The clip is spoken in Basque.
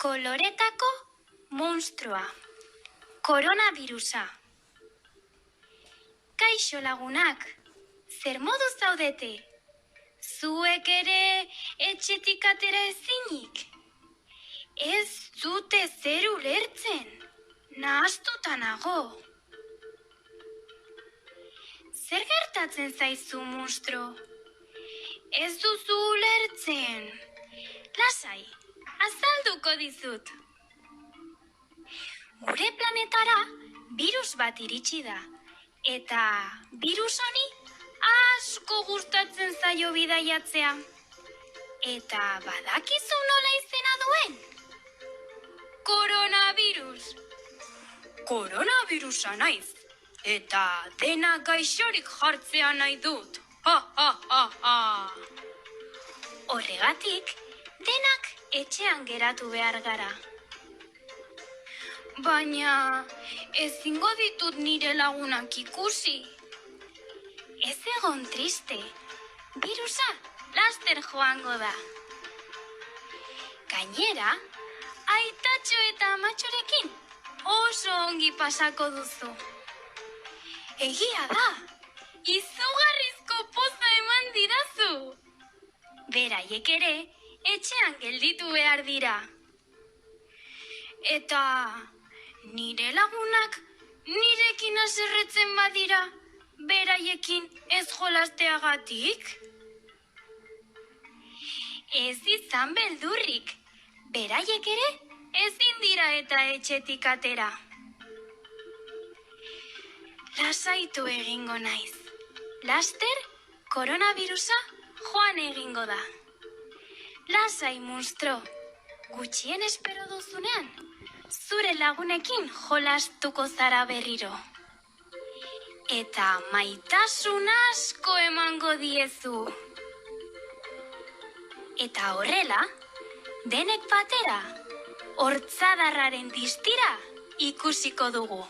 Koloretako monstrua. Koronavirusa. Kaixo lagunak, zer modu zaudete? Zuek ere etxetik atera ezinik? Ez dute zer ulertzen, nahastuta nago. Zer gertatzen zaizu, monstro? Ez duzu ulertzen. Lasai, azalduko dizut. Gure planetara virus bat iritsi da, eta virus honi asko gustatzen zaio bidaiatzea. Eta badakizu nola izena duen? Koronavirus. Koronavirusa naiz, eta dena gaixorik jartzea nahi dut. Horregatik, denak etxean geratu behar gara. Baina ezingo ditut nire lagunak ikusi. Ez egon triste, virusa laster joango da. Gainera, aitatxo eta amatxorekin oso ongi pasako duzu. Egia da, izugarrizko poza eman didazu. Beraiek ere etxean gelditu behar dira. Eta nire lagunak nirekin haserretzen badira, beraiekin ez jolasteagatik? Ez izan beldurrik, beraiek ere ezin dira eta etxetik atera. Lasaitu egingo naiz. Laster, koronavirusa joan egingo da. Lasai, monstro, gutxien espero duzunean, zure lagunekin jolastuko zara berriro. Eta maitasun asko emango diezu. Eta horrela, denek batera, hortzadarraren distira ikusiko dugu.